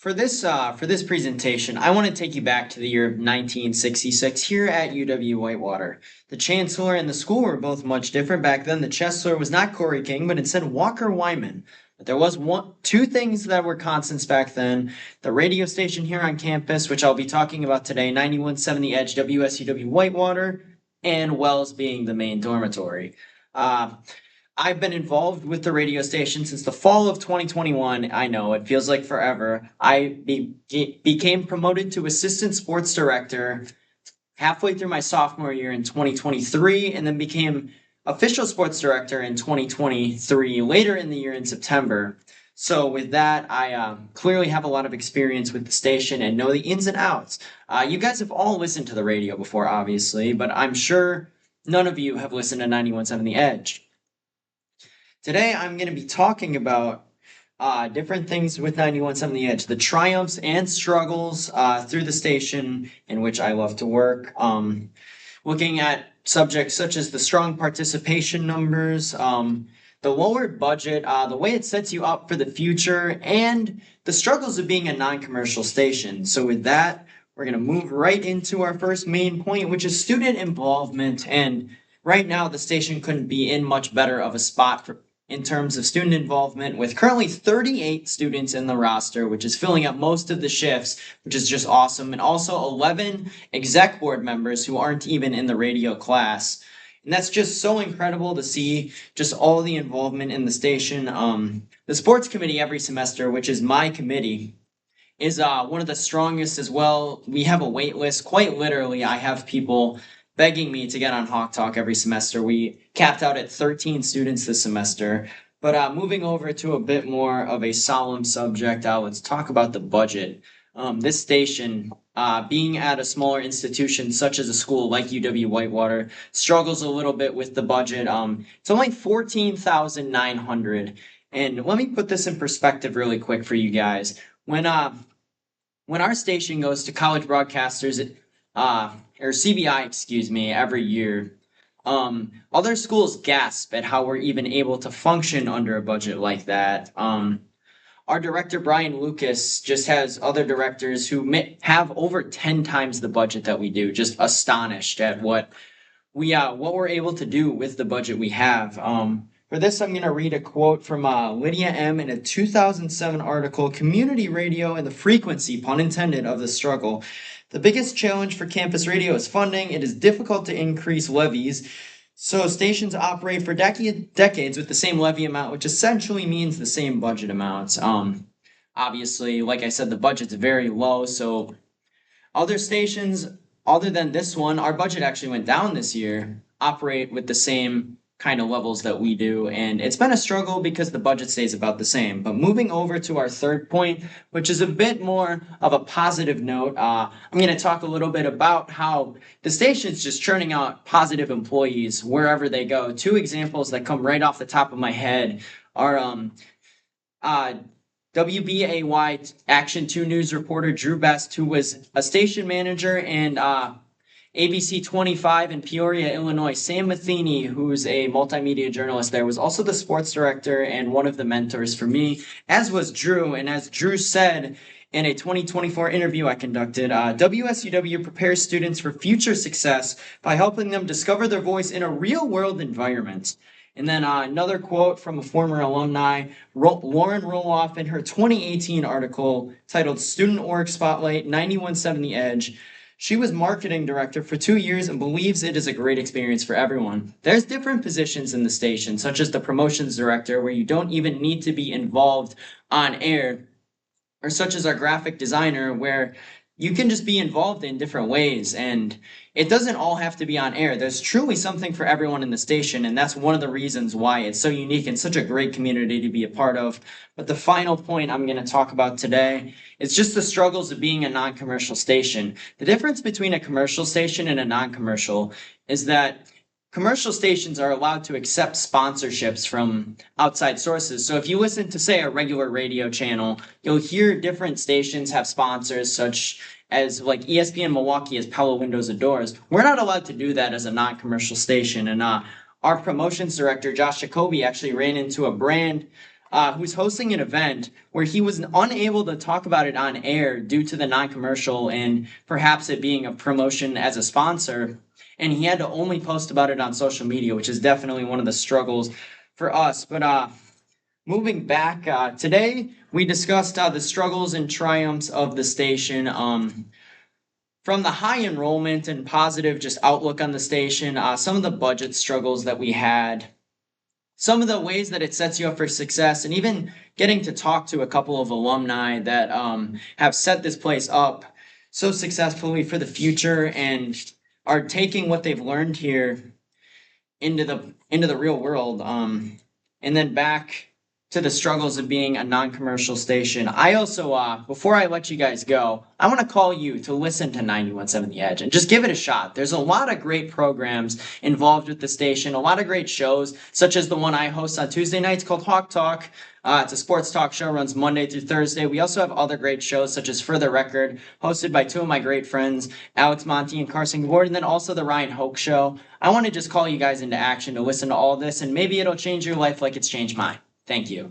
For this presentation, I want to take you back to the year of 1966 here at UW Whitewater. The chancellor and the school were both much different back then. The chancellor was not Corey King, but instead Walker Wyman. But there was two things that were constants back then: the radio station here on campus, which I'll be talking about today, 91.7 The Edge, WSUW Whitewater, and Wells being the main dormitory. Uh, I've been involved with the radio station since the fall of 2021. I know it feels like forever. Became promoted to assistant sports director halfway through my sophomore year in 2023, and then became official sports director in 2023 later in the year in September. So with that, I clearly have a lot of experience with the station and know the ins and outs. You guys have all listened to the radio before, obviously, but I'm sure none of you have listened to 91.7 The Edge. Today, I'm going to be talking about different things with 91.7 The Edge, the triumphs and struggles through the station in which I love to work. Looking at subjects such as the strong participation numbers, the lowered budget, the way it sets you up for the future, and the struggles of being a non-commercial station. So with that, we're going to move right into our first main point, which is student involvement. And right now, the station couldn't be in much better of a spot in terms of student involvement, with currently 38 students in the roster, which is filling up most of the shifts, which is just awesome, and also 11 exec board members who aren't even in the radio class. And that's just so incredible to see just all the involvement in the station. The sports committee every semester, which is my committee, is one of the strongest as well. We have a wait list. Quite literally, I have people begging me to get on Hawk Talk every semester. We capped out at 13 students this semester. But moving over to a bit more of a solemn subject, let's talk about the budget. This station, being at a smaller institution such as a school like UW Whitewater, struggles a little bit with the budget. It's only $14,900. And let me put this in perspective really quick for you guys. When our station goes to college broadcasters, or CBI, excuse me, every year, other schools gasp at how we're even able to function under a budget like that. Our director, Brian Lucas, just has other directors who have over 10 times the budget that we do, just astonished at what we're able to do with the budget we have. For this, I'm going to read a quote from Lydia M. in a 2007 article, Community Radio and the Frequency, pun intended, of the Struggle. The biggest challenge for campus radio is funding. It is difficult to increase levies, so stations operate for decades with the same levy amount, which essentially means the same budget amounts. Obviously, like I said, the budget's very low, so other stations, other than this one, our budget actually went down this year, operate with the same kind of levels that we do, and it's been a struggle because the budget stays about the same. But moving over to our third point, which is a bit more of a positive note, I'm going to talk a little bit about how the station's just churning out positive employees wherever they go. Two examples that come right off the top of my head are WBAY Action 2 News reporter Drew Best, who was a station manager, and ABC 25 in Peoria, Illinois. Sam Matheny, who's a multimedia journalist there, was also the sports director and one of the mentors for me, as was Drew. And as Drew said in a 2024 interview I conducted, WSUW prepares students for future success by helping them discover their voice in a real-world environment. And then another quote from a former alumni, Lauren Roloff, in her 2018 article titled Student Org Spotlight, 91.7 The Edge. She was marketing director for 2 years and believes it is a great experience for everyone. There's different positions in the station, such as the promotions director, where you don't even need to be involved on air, or such as our graphic designer, where you can just be involved in different ways, and it doesn't all have to be on air. There's truly something for everyone in the station, and that's one of the reasons why it's so unique and such a great community to be a part of. But the final point I'm going to talk about today is just the struggles of being a non-commercial station. The difference between a commercial station and a non-commercial is that commercial stations are allowed to accept sponsorships from outside sources. So if you listen to, say, a regular radio channel, you'll hear different stations have sponsors, such as like ESPN Milwaukee has Pella Windows and Doors. We're not allowed to do that as a non-commercial station. And our promotions director, Josh Jacoby, actually ran into a brand who's hosting an event where he was unable to talk about it on air due to the non-commercial and perhaps it being a promotion as a sponsor. And he had to only post about it on social media, which is definitely one of the struggles for us. But moving back, today we discussed the struggles and triumphs of the station. From the high enrollment and positive just outlook on the station, some of the budget struggles that we had, some of the ways that it sets you up for success, and even getting to talk to a couple of alumni that have set this place up so successfully for the future and are taking what they've learned here into the real world. And then back to the struggles of being a non-commercial station. I also, before I let you guys go, I want to call you to listen to 91.7 The Edge and just give it a shot. There's a lot of great programs involved with the station, a lot of great shows, such as the one I host on Tuesday nights called Hawk Talk. It's a sports talk show, runs Monday through Thursday. We also have other great shows, such as For the Record, hosted by two of my great friends, Alex Monty and Carson Ward, and then also the Ryan Hoke Show. I want to just call you guys into action to listen to all this, and maybe it'll change your life like it's changed mine. Thank you.